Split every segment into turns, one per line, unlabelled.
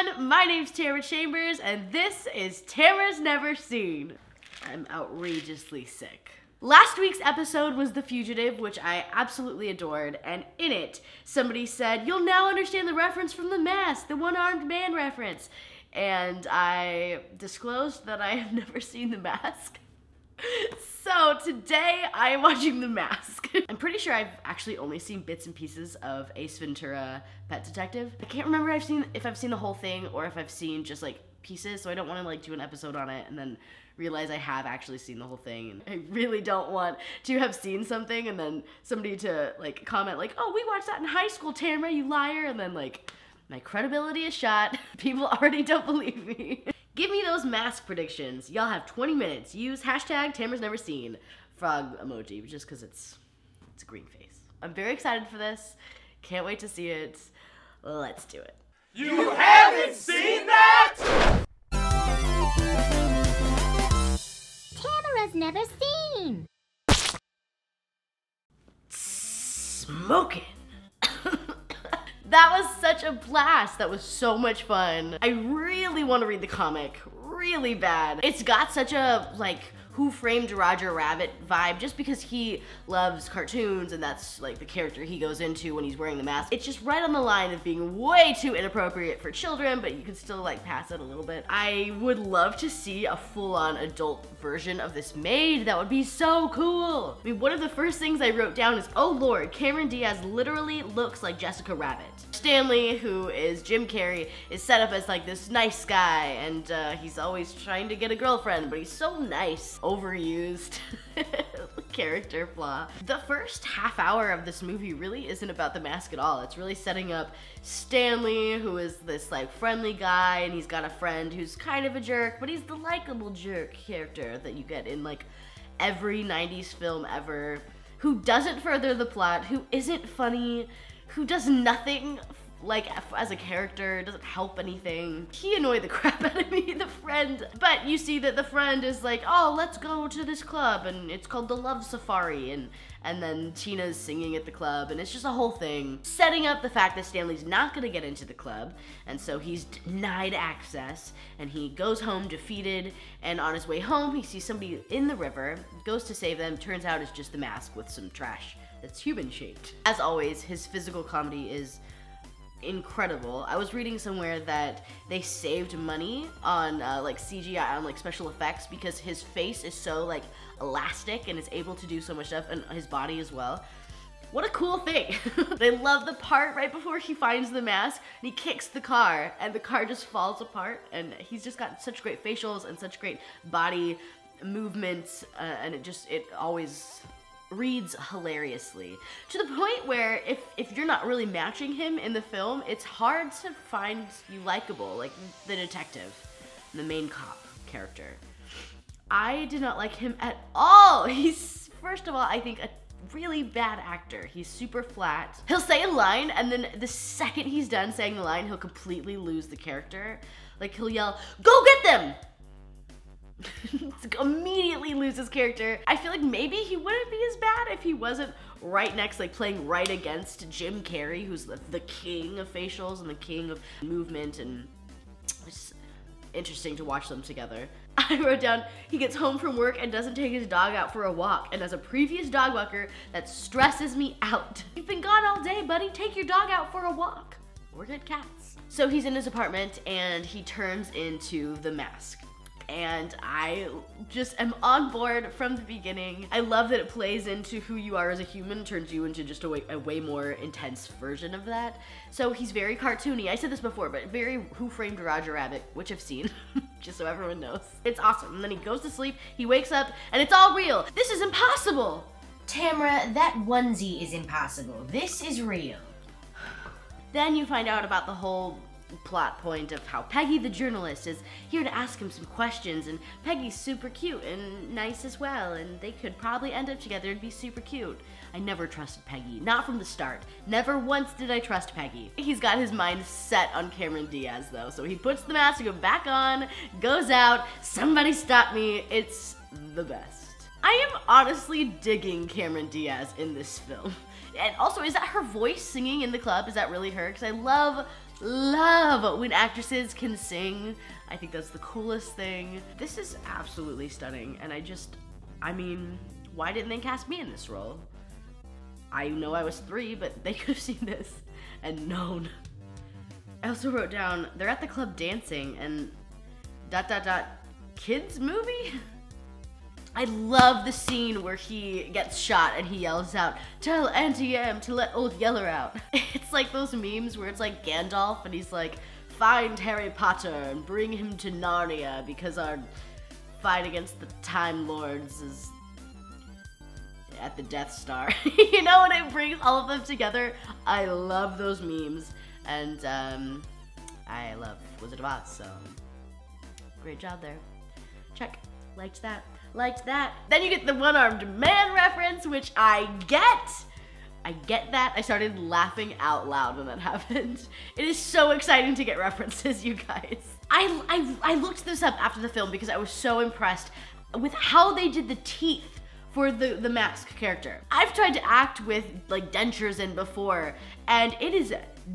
everyone, my name's Tamara Chambers, and this is Tamara's Never Seen. I'm outrageously sick. Last week's episode was The Fugitive, which I absolutely adored, and in it, somebody said, "You'll now understand the reference from The Mask, the one-armed man reference." And I disclosed that I have never seen The Mask. So today I am watching The Mask. I'm pretty sure I've actually only seen bits and pieces of Ace Ventura: Pet Detective. I can't remember if I've seen the whole thing or if I've seen just like pieces, so I don't want to like do an episode on it and then realize I have actually seen the whole thing. And I really don't want to have seen something and then somebody to like comment like, "Oh, we watched that in high school, Tamara, you liar," and then like my credibility is shot. People already don't believe me. Give me those Mask predictions. Y'all have 20 minutes. Use hashtag Tamara's Never Seen. Frog emoji, just because it's a green face. I'm very excited for this. Can't wait to see it. Let's do it.
You haven't seen that?
Tamara's Never Seen.
Smoking. That was such a blast. That was so much fun. I really want to read the comic, really bad. It's got such a like Who Framed Roger Rabbit vibe just because he loves cartoons and that's like the character he goes into when he's wearing the mask. It's just right on the line of being way too inappropriate for children, but you can still like pass it a little bit. I would love to see a full-on adult version of this made. That would be so cool. I mean, one of the first things I wrote down is, oh Lord, Cameron Diaz literally looks like Jessica Rabbit. Stanley, who is Jim Carrey, is set up as like this nice guy and he's always trying to get a girlfriend, but he's so nice. Overused character flaw. The first half hour of this movie really isn't about the mask at all. It's really setting up Stanley, who is this like friendly guy, and he's got a friend who's kind of a jerk, but he's the likable jerk character that you get in like every 90s film ever, who doesn't further the plot, who isn't funny, who does nothing like as a character, doesn't help anything. He annoyed the crap out of me, the friend. But you see that the friend is like, "Oh, let's go to this club and it's called the Love Safari," and then Tina's singing at the club, and it's just a whole thing. Setting up the fact that Stanley's not gonna get into the club, and so he's denied access, and he goes home defeated, and on his way home, he sees somebody in the river, goes to save them, turns out it's just the mask with some trash that's human-shaped. As always, his physical comedy is incredible. I was reading somewhere that they saved money on like CGI, on like special effects, because his face is so like elastic and is able to do so much stuff, and his body as well. What a cool thing. I love the part right before he finds the mask and he kicks the car and the car just falls apart, and he's just got such great facials and such great body movements, and it always reads hilariously, to the point where if you're not really matching him in the film, it's hard to find you likable, like the detective, the main cop character. I did not like him at all. He's, first of all, I think a really bad actor. He's super flat. He'll say a line, and then the second he's done saying the line, he'll completely lose the character. Like, he'll yell, "Go get them!" Immediately lose his character. I feel like maybe he wouldn't be as bad if he wasn't right next, like playing right against Jim Carrey, who's the king of facials and the king of movement, and it's interesting to watch them together. I wrote down, he gets home from work and doesn't take his dog out for a walk, and as a previous dog walker, that stresses me out. You've been gone all day, buddy. Take your dog out for a walk. Or get cats. So he's in his apartment and he turns into the mask. And I just am on board from the beginning. I love that it plays into who you are as a human, turns you into just a way more intense version of that. So he's very cartoony. I said this before, but very Who Framed Roger Rabbit, which I've seen, just so everyone knows. It's awesome. And then he goes to sleep, he wakes up, and it's all real. This is impossible.
Tamara, that onesie is impossible. This is real.
Then you find out about the whole plot point of how Peggy the journalist is here to ask him some questions, and Peggy's super cute and nice as well, and they could probably end up together and be super cute. I never trusted Peggy, not from the start. Never once did I trust Peggy. He's got his mind set on Cameron Diaz though, so he puts the mask to go back on, goes out, somebody stop me, it's the best. I am honestly digging Cameron Diaz in this film. And also, is that her voice singing in the club? Is that really her? Because I love love when actresses can sing. I think that's the coolest thing. This is absolutely stunning, and I mean, why didn't they cast me in this role? I know I was 3, but they could have seen this and known. I also wrote down, they're at the club dancing and ... kids movie? I love the scene where he gets shot and he yells out, "Tell Auntie M to let old Yeller out." It's like those memes where it's like Gandalf and he's like, "Find Harry Potter and bring him to Narnia because our fight against the Time Lords is at the Death Star." You know, when it brings all of them together. I love those memes, and I love Wizard of Oz, so great job there. Check. Liked that. Liked that. Then you get the one-armed man reference, which I get. I get that. I started laughing out loud when that happened. It is so exciting to get references, you guys. I looked this up after the film because I was so impressed with how they did the teeth for the mask character. I've tried to act with like dentures in before, and it is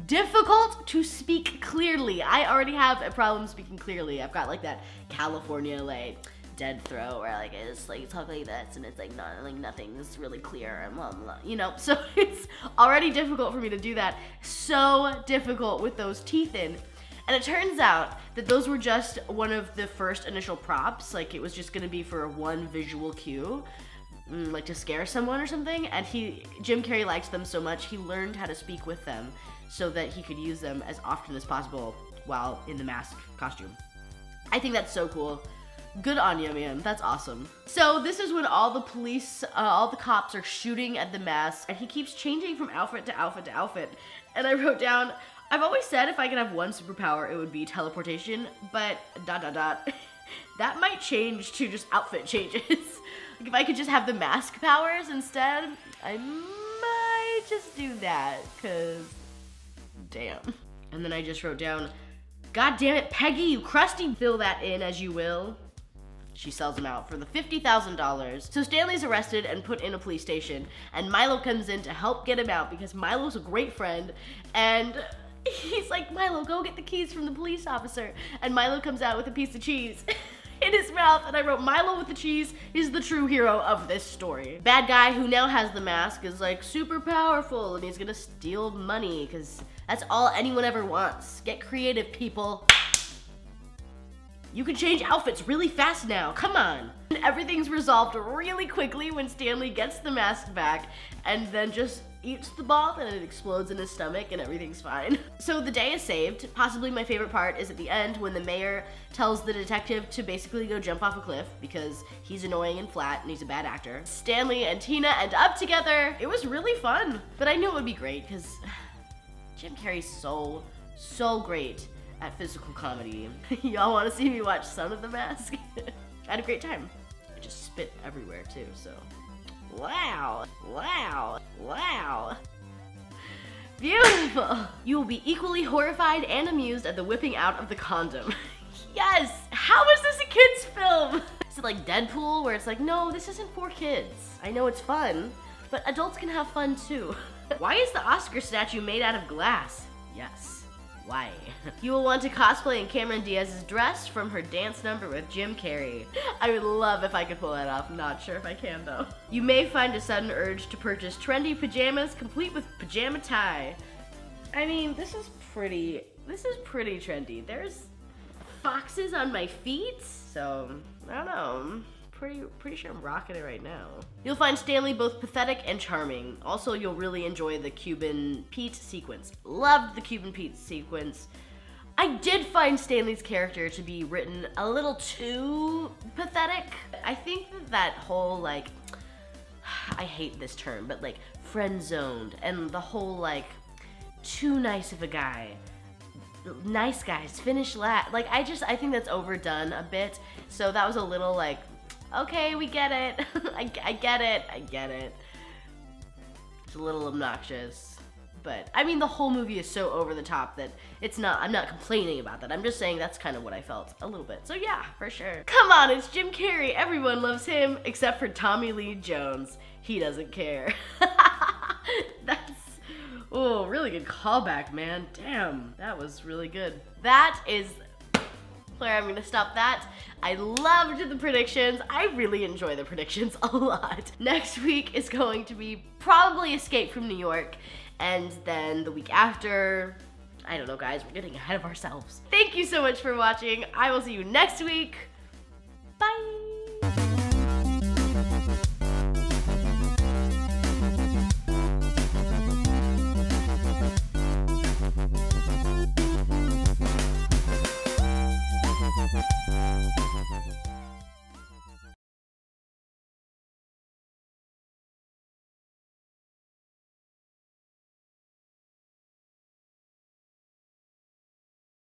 difficult to speak clearly. I already have a problem speaking clearly. I've got like that California like dead throat where like it's like talk like this and it's like not like nothing is really clear and blah, blah, you know, so it's already difficult for me to do that. So difficult with those teeth in. And it turns out that those were just one of the first initial props. Like it was just gonna be for one visual cue, like to scare someone or something. And Jim Carrey likes them so much, he learned how to speak with them so that he could use them as often as possible while in the mask costume. I think that's so cool. Good on you, man. That's awesome. So this is when all the police, all the cops are shooting at the mask, and he keeps changing from outfit to outfit to outfit. And I wrote down, I've always said if I could have one superpower, it would be teleportation, but ... that might change to just outfit changes. Like if I could just have the mask powers instead, I might just do that, cause damn. And then I just wrote down, God damn it, Peggy, you crusty, fill that in as you will. She sells him out for the $50,000. So Stanley's arrested and put in a police station, and Milo comes in to help get him out because Milo's a great friend, and he's like, Milo, go get the keys from the police officer. And Milo comes out with a piece of cheese in his mouth, and I wrote, Milo with the cheese is the true hero of this story. Bad guy who now has the mask is like super powerful, and he's gonna steal money because that's all anyone ever wants. Get creative, people. You can change outfits really fast now, come on. And everything's resolved really quickly when Stanley gets the mask back and then just eats the ball and it explodes in his stomach and everything's fine. So the day is saved. Possibly my favorite part is at the end when the mayor tells the detective to basically go jump off a cliff because he's annoying and flat and he's a bad actor. Stanley and Tina end up together. It was really fun, but I knew it would be great because Jim Carrey's so great at physical comedy. Y'all want to see me watch Son of the Mask? I had a great time. I just spit everywhere too, so. Wow, wow, wow. Beautiful. You will be equally horrified and amused at the whipping out of the condom. Yes, how is this a kid's film? Is it like Deadpool where it's like, no, this isn't for kids. I know it's fun, but adults can have fun too. Why is the Oscar statue made out of glass? Yes. Why? You will want to cosplay in Cameron Diaz's dress from her dance number with Jim Carrey. I would love if I could pull that off. Not sure if I can though. You may find a sudden urge to purchase trendy pajamas complete with pajama tie. I mean, this is pretty trendy. There's foxes on my feet, so I don't know. Pretty sure I'm rocking it right now. You'll find Stanley both pathetic and charming. Also, you'll really enjoy the Cuban Pete sequence. Loved the Cuban Pete sequence. I did find Stanley's character to be written a little too pathetic. I think that whole like, I hate this term, but like friend-zoned and the whole like too nice of a guy. Nice guys finish last. Like I think that's overdone a bit. So that was a little like, okay, we get it. I get it. It's a little obnoxious. But, I mean, the whole movie is so over the top that I'm not complaining about that. I'm just saying that's kind of what I felt a little bit. So yeah, for sure. Come on, it's Jim Carrey. Everyone loves him except for Tommy Lee Jones. He doesn't care. Oh, really good callback, man. Damn, that was really good. That is where I'm gonna stop that. I loved the predictions. I really enjoy the predictions a lot. Next week is going to be probably Escape from New York, and then the week after, I don't know guys, we're getting ahead of ourselves. Thank you so much for watching. I will see you next week. Bye.